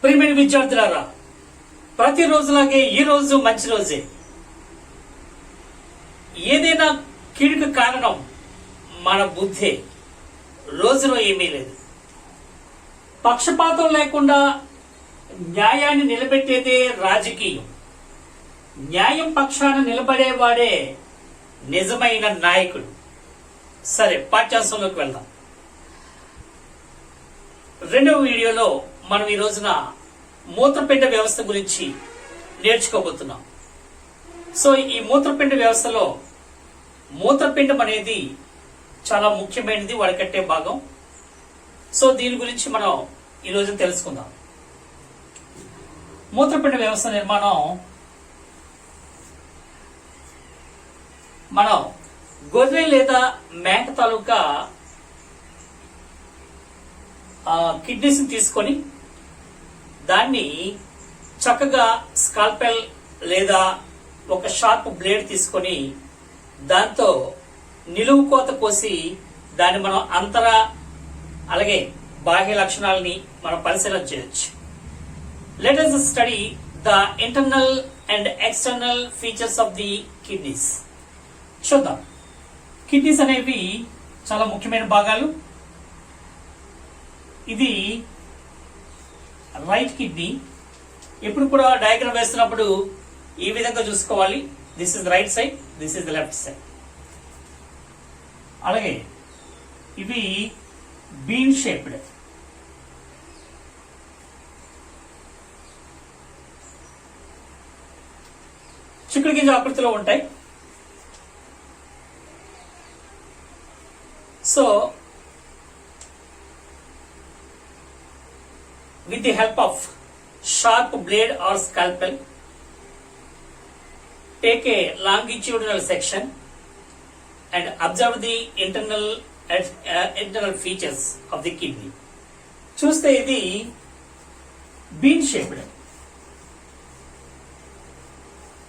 ప్రియమైన విద్యార్థులారా, ప్రతిరోజులాగే ఈ రోజు మంచి రోజే. ఏదైనా కీడుకు కారణం మన బుద్ధే. రోజులో ఏమీ లేదు. పక్షపాతం లేకుండా న్యాయాన్ని నిలబెట్టేదే రాజకీయం. న్యాయం పక్షాన నిలబడేవాడే నిజమైన నాయకుడు. సరే, పాఠ్యాంశంలోకి వెళ్దాం. రెండవ వీడియోలో మనం ఈ రోజున మూత్రపిండ వ్యవస్థ గురించి నేర్చుకోబోతున్నాం. సో ఈ మూత్రపిండ వ్యవస్థలో మూత్రపిండం అనేది చాలా ముఖ్యమైనది, వడకట్టే భాగం. సో దీని గురించి మనం ఈరోజు తెలుసుకుందాం. మూత్రపిండ వ్యవస్థ నిర్మాణం మనం గొర్రె లేదా మేక తాలూకా కిడ్నీస్ తీసుకొని దాన్ని చక్కగా స్కాల్పెల్ లేదా ఒక షార్ప్ బ్లేడ్ తీసుకొని దాంతో నిలువు కోత కోసి దాన్ని మనం అంతర అలాగే బాహ్య లక్షణాలని మనం పరిశీలన చేయొచ్చు. Let us study the internal and external features of the kidneys. చూద్దాం. కిడ్నీస్ అనేవి చాలా ముఖ్యమైన భాగాలు. ఇది రైట్ కిడ్నీ. ఎప్పుడు కూడా డయాగ్రామ్ వేస్తున్నప్పుడు ఈ విధంగా చూసుకోవాలి. This is right side, this is the left side. అలాగే ఇవి బీన్ షేప్డ్. చిక్కుడు గింజ ఆకృతిలో ఉంటాయి. So with the help of sharp blade or scalpel, take a longitudinal section and observe the internal features of the kidney. చూస్తే ఇది been shaped,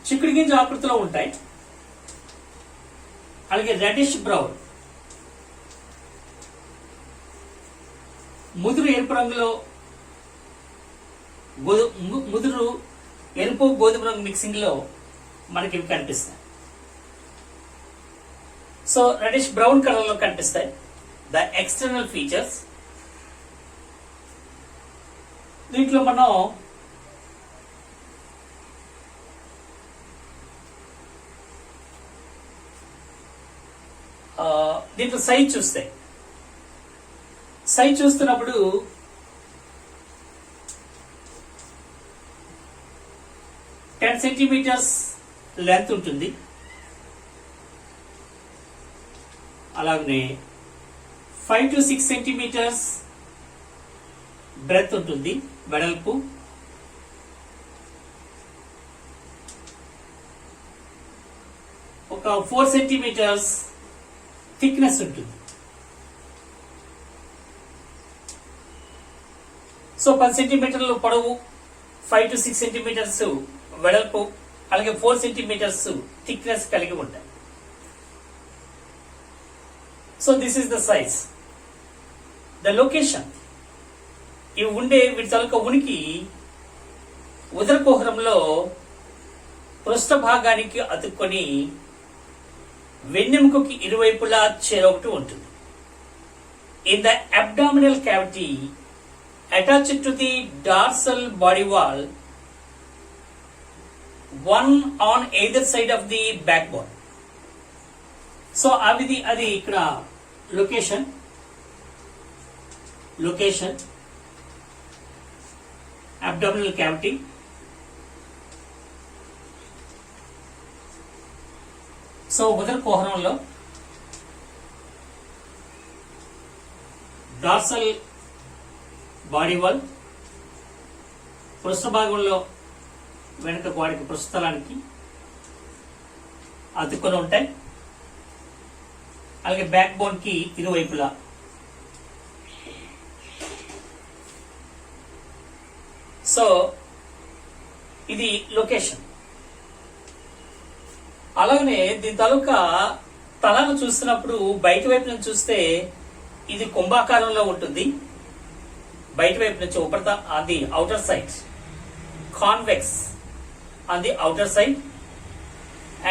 చిక్కుడు గింజ ఆకృతిలో ఉంటాయి. అలాగే రెడిష్ బ్రౌన్, ముదురు ఎరుపు రంగులో ముదురు ఎరుపు గోధుమ రంగు మిక్సింగ్ లో మనకి ఇవి కనిపిస్తాయి. సో రెడిష్ బ్రౌన్ కలర్ లో కనిపిస్తాయి. The external features. దీంట్లో మనం దీంట్లో సైజ్ చూస్తున్నప్పుడు టెన్ సెంటీమీటర్స్ లెంత్ ఉంటుంది. అలాగే 5 to 6 సెంటీమీటర్స్ బ్రెత్ ఉంటుంది, వెడల్పు. ఒక 4 సెంటీమీటర్స్ థిక్నెస్ ఉంటుంది. సో 10 సెంటీమీటర్లు పొడవు, 5 to 6 సెంటీమీటర్స్ వెడల్పు, అలాగే 4 సెంటీమీటర్స్ థిక్నెస్ కలిగి ఉంటాయి. So this is the size. The location. ఇవి ఉండే వీటి తాలూకా ఉనికి ఉదర కుహరంలో పృష్ఠ భాగానికి అతుక్కొని వెన్నెముకకి ఇరువైపులా చెరొకటి ఉంటుంది. In the abdominal cavity attached to the dorsal body wall, one on either side of the backbone. So అది ఇక్కడ లొకేషన్ అబ్డామినల్ క్యావిటీ. సో ఉదర కుహరంలో డార్సల్ బాడీ వాల్, పృష్ఠ భాగంలో వెనుక గోడకి పృష్ఠలానికి అతుక్కొని ఉంటాయి. అలాగే బ్యాక్ బోన్ కి ఇరువైపులా. సో ఇది లొకేషన్. అలాగనే దీని తాలూకా తలను చూస్తున్నప్పుడు బయట వైపు నుంచి చూస్తే ఇది కుంభాకారంలో ఉంటుంది. బయట వైపు నుంచి ఉపరిత on the outer side, convex on the outer side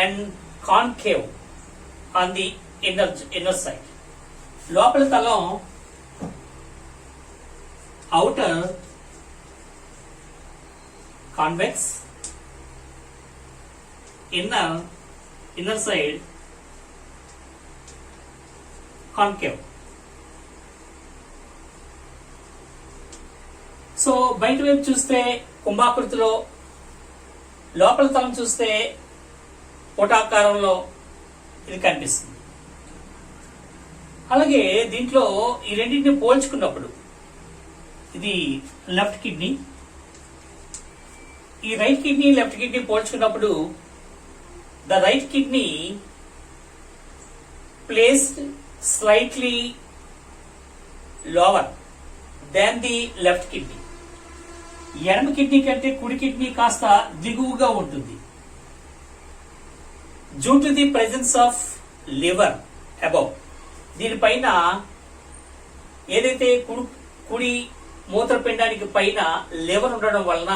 and concave on the inner side. లోపల తలం outer convex, inner side concave. So బయట వైపు చూస్తే కుంభాకృతిలో, లోపల తలం చూస్తే పుటాకారంలో ఇది కనిపిస్తుంది. అలాగే దీంట్లో ఈ రెండింటిని పోల్చుకున్నప్పుడు ఇది లెఫ్ట్ కిడ్నీ, ఈ రైట్ కిడ్నీ లెఫ్ట్ కిడ్నీ పోల్చుకున్నప్పుడు the right kidney placed slightly lower than the left kidney. ఎడమ కిడ్నీ కంటే కుడి కిడ్నీ కాస్త దిగువగా ఉంటుంది. Due to the presence of liver above, దీనిపైన ఏదైతే కుడి మూత్రపిండానికి పైన లివర్ ఉండడం వలన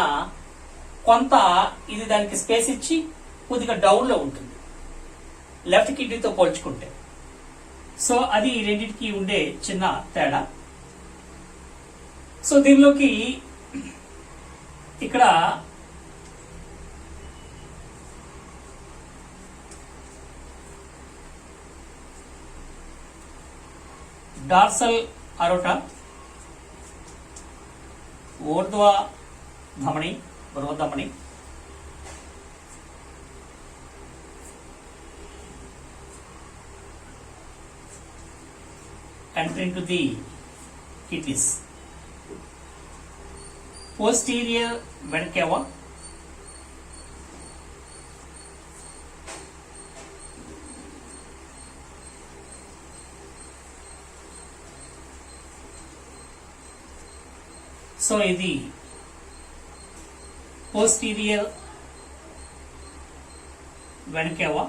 కొంత ఇది దానికి స్పేస్ ఇచ్చి కొద్దిగా డౌన్ లో ఉంటుంది లెఫ్ట్ కిడ్నీతో పోల్చుకుంటే. సో అది రెండింటికి ఉండే చిన్న తేడా. సో దీనిలోకి ఇక్కడ డార్సల్ అరోటా, ఊర్ధ్వ ధమని, బృహధమని, entering to the kidneys, posterior vena cava, so ఇది పోస్టీరియర్ వెన కేవా,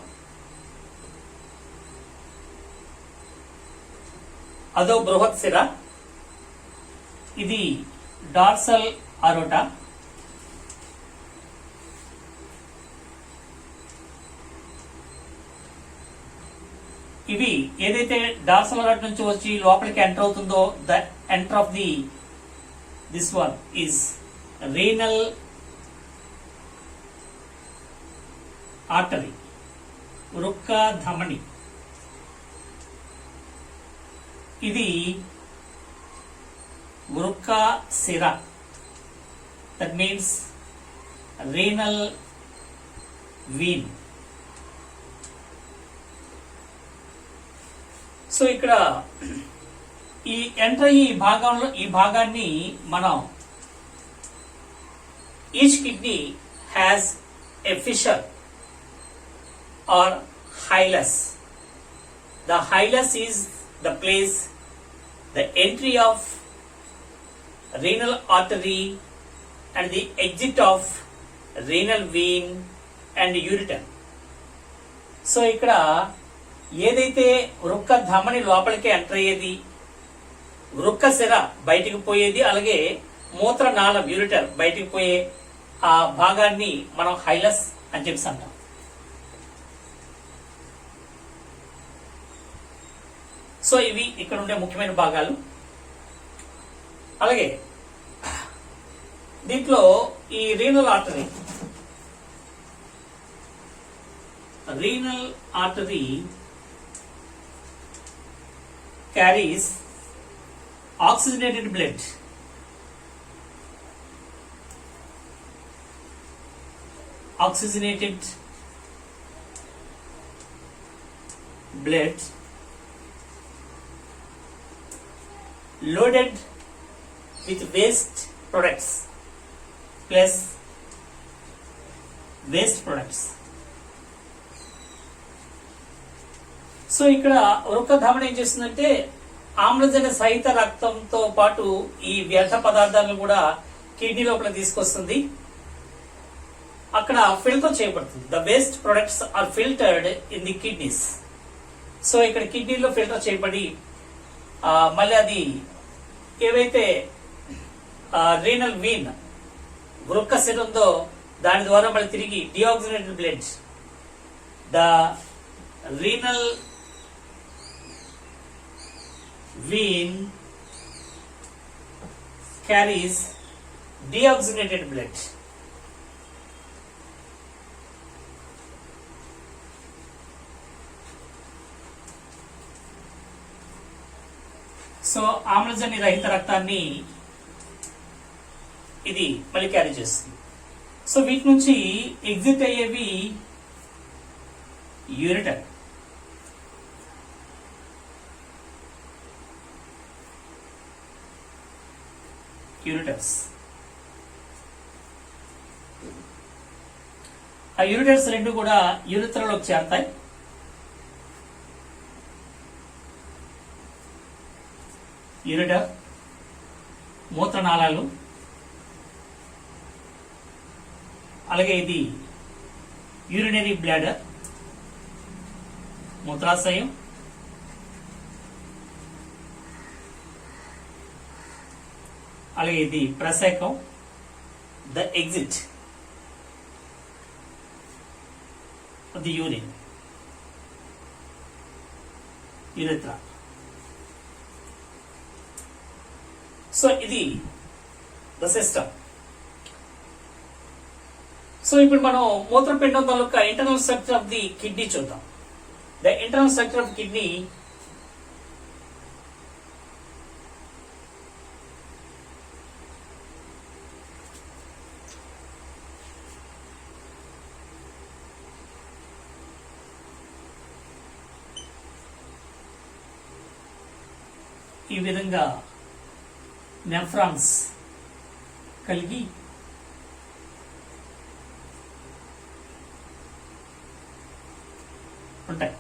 అదో బృహత్ శిర, ఇది డార్సల్ అరోటా, ఇవి ఏదైతే డార్సల్ అరోటా నుంచి వచ్చి లోపలికి ఎంటర్ అవుతుందో the enter of the this one is renal artery, వృక్క ధమని. ఇది వృక్క శిర, that means renal vein. So ఇక్కడ ఈ ఎంటర్ ఈ భాగాన్ని మనం each kidney has a fissure or hilus. The hilus is the place the entry of renal artery and the exit of renal vein and ureter. So ఇక్కడ ఏదైతే వృక్క ధమని లోపలికి enter అయ్యేది, వృక్క శిర బయటికి పోయేది, అలాగే మూత్రనాళం యూరిటర్ బయటికి పోయే ఆ భాగాన్ని మనం హైలస్ అని చెప్పి అంటాం. సో ఇవి ఇక్కడ ఉండే ముఖ్యమైన భాగాలు. అలాగే దీంట్లో ఈ renal artery carries oxygenated blood. Oxygenated blood loaded with waste products plus waste products. So ఇక్కడ వృక్క ధమని ఏం చేస్తుందంటే ఆమ్లజన సహిత రక్తంతో పాటు ఈ వ్యర్థ పదార్థాలను కూడా కిడ్నీ లోపల తీసుకొస్తుంది, అక్కడ ఫిల్టర్ చేయబడుతుంది. The waste products are filtered in the kidneys. So ఇక్కడ కిడ్నీలో ఫిల్టర్ చేయబడి మళ్ళీ అది ఏవైతే రీనల్ వీన్ వృక్క సెట్ ఉందో దాని ద్వారా మళ్ళీ తిరిగి deoxygenated blood, the renal vein carries deoxygenated blood. So ఆమ్లజని రహిత రక్తాన్ని ఇది మళ్ళీ క్యారీ చేస్తుంది. సో వీటి నుంచి ఎగ్జిట్ అయ్యేవి యూరిటర్, యూరిటర్స్. ఆ యూరిటర్స్ రెండు కూడా యూరిత్రలోకి చేరతాయి. యూరిటర్ మూత్రనాళాలు, అలాగే ఇది యూరినరీ బ్లాడర్ మూత్రాశయం, అలాగే ఇది ప్రసేకం, the exit of the urine, urethra. So ఇది ద సిస్టమ్. సో ఇప్పుడు మనం మూత్రపిండం తాలూకా internal structure of the kidney చూద్దాం. The internal structure of kidney ఈ విధంగా నెఫ్రాన్స్ కలిగి ఉంటాయి.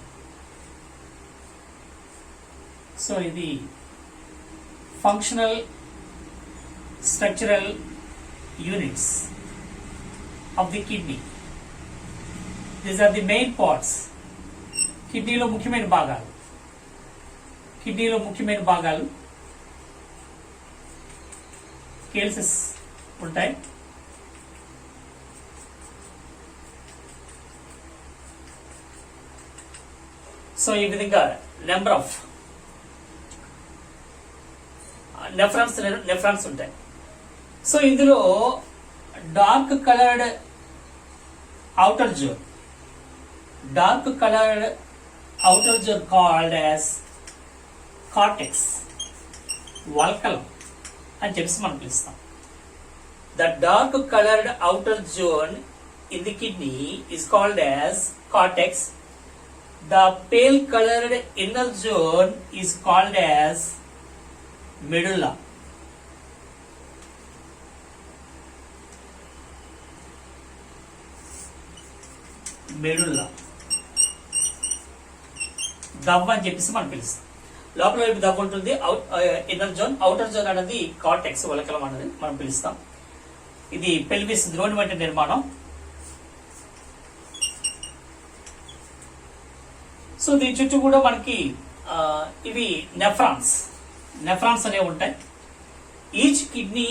సో ఇది functional structural units of the kidney. These are the main parts. కిడ్నీలో ముఖ్యమైన భాగాలు, కిడ్నీలో ముఖ్యమైన భాగాలు కేల్సెస్ ఉంటాయి. సో ఈ విధంగా నెంబర్ ఆఫ్ నెఫ్రాన్స్ ఉంటాయి. సో ఇందులో dark coloured outer zone. Dark colored outer zone called as cortex, వల్కలం అని చెప్పేసి మనం పిలుస్తాం. The dark colored outer zone in the kidney is called as cortex. The pale colored inner zone is called as medulla. Medulla దవ్వ అని చెప్పేసి మనం పిలుస్తాం. లోపల వైపు దవ్వ ఉంటుంది, ఇన్నర్ జోన్. అవుటర్ జోన్ అనేది కార్టెక్స్, వలకలం అనేది మనం పిలుస్తాం. ఇది పెల్విస్, ద్రోణి వంటి నిర్మాణం. సో దీని చుట్టూ కూడా మనకి ఇవి నెఫ్రాన్స్ అనేవి ఉంటాయి. Each kidney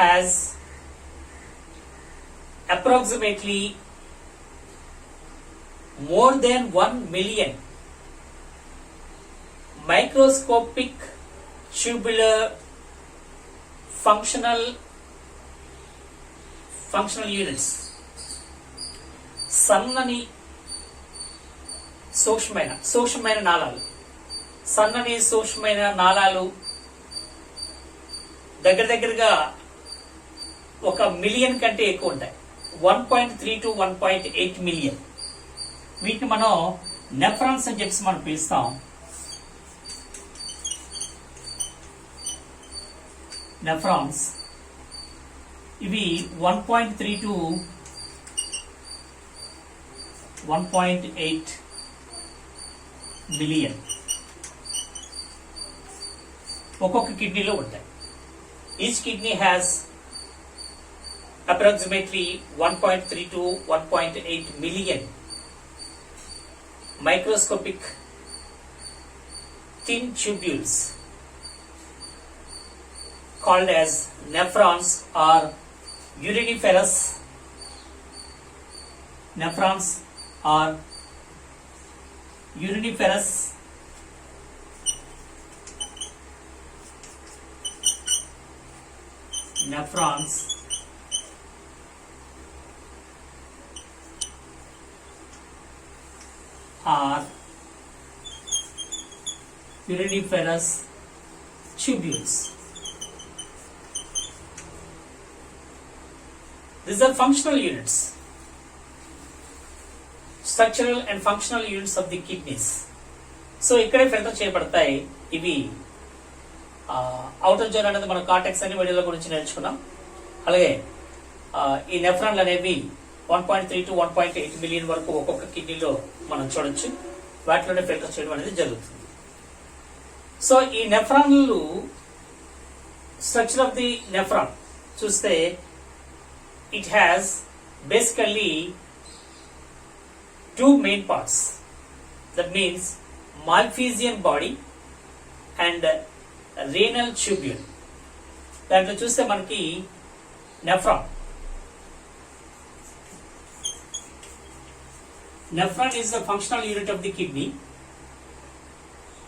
has approximately more than 1 million microscopic tubular functional units. సన్నని సూక్ష్మమైన నాళాలు, సన్నని సూక్ష్మమైన నాళాలు దగ్గరగా 1 మిలియన్ కంటే ఎక్కువ ఉంటాయి. 1.3 to 1.8 మిలియన్. వీటిని మనం నెఫ్రాన్స్ అని చెప్పి మనం పిలుస్తాం. నెఫ్రాన్స్ ఇవి 1.3 to 1.8 మిలియన్ ఒక్కొక్క కిడ్నీలో ఉంటాయి. Each kidney has approximately 1.3 to 1.8 million microscopic thin tubules called as nephrons or uriniferous. Nephrons or uriniferous nephrons are uriniferous tubules. These are functional units, structural and functional units of the kidneys. So ఇక్కడే filter చేయబడతాయి ఇవి. Outer zone అనేది మనం cortex అనే వీడియోల గురించి నేర్చుకున్నాం. అలాగే ఈ నెఫ్రాన్లు అనేవి 1.3 to 1.8 మిలియన్ వరకు ఒక్కొక్క కిడ్నీలో మనం చూడొచ్చు. వాటిలోనే ఫిల్టర్ చేయడం అనేది జరుగుతుంది. సో ఈ నెఫ్రాన్లు స్ట్రక్చర్ ఆఫ్ ది నెఫ్రాన్ చూస్తే it has basically two main parts. That means Malphizian body and renal tubule. దాంట్లో చూస్తే మనకి nephron is the functional unit of the kidney.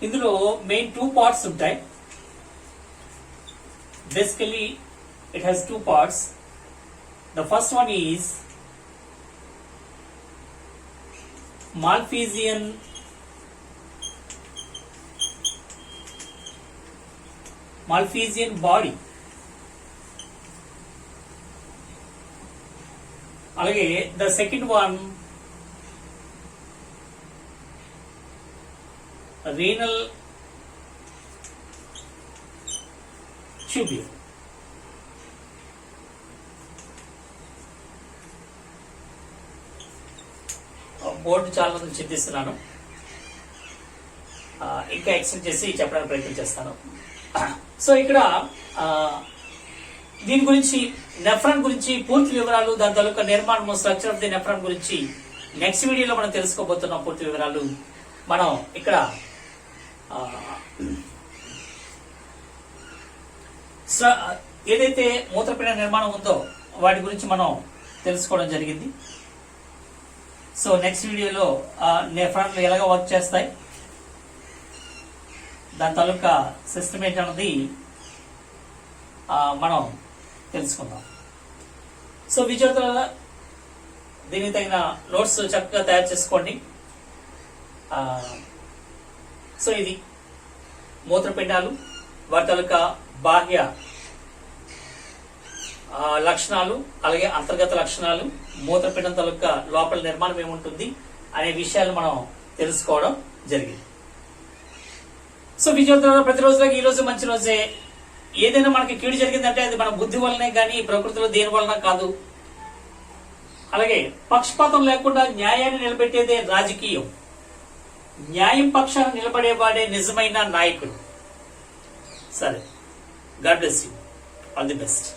ఇందులో మెయిన్ 2 parts ఉంటాయి. Basically it has 2 parts. The first one is Malphizian body. అలాగే the second one renal tubule. Board చాలా మంది చింతిస్తున్నాను, ఇంకా extend చేసి చెప్పడానికి ప్రయత్నం చేస్తాను. సో ఇక్కడ దీని గురించి నెఫ్రాన్ గురించి పూర్తి వివరాలు, దాని తాలూకా నిర్మాణము, స్ట్రక్చర్ ఆఫ్ ది నెఫ్రాన్ గురించి నెక్స్ట్ వీడియోలో మనం తెలుసుకోబోతున్నాం. పూర్తి వివరాలు మనం ఇక్కడ ఏదైతే మూత్రపిండ నిర్మాణం ఉందో వాటి గురించి మనం తెలుసుకోవడం జరిగింది. సో నెక్స్ట్ వీడియోలో నెఫ్రాన్లు ఎలాగ వర్క్ చేస్తాయి, దాని తాలూకా సిస్టమ్ ఏంటన్నది మనం తెలుసుకుందాం. సో విద్యార్థుల దీనికి తగిన నోట్స్ చక్కగా తయారు చేసుకోండి. సో ఇది మూత్రపిండాలు, వాటి తాలూకా బాహ్య లక్షణాలు, అలాగే అంతర్గత లక్షణాలు, మూత్రపిండం తాలూకా లోపల నిర్మాణం ఏముంటుంది అనే విషయాలు మనం తెలుసుకోవడం జరిగింది. సో విద్యార్థుల ప్రతిరోజులాగా ఈ రోజు మంచి రోజే. ఏదైనా మనకి కీడు జరిగిందంటే అది మన బుద్ధి వల్లనే కానీ ప్రకృతిలో దేని వలన కాదు. అలాగే పక్షపాతం లేకుండా న్యాయాన్ని నిలబెట్టేదే రాజకీయం. న్యాయం పక్షాన నిలబడేవాడే నిజమైన నాయకుడు. సరే, God bless you, all the best.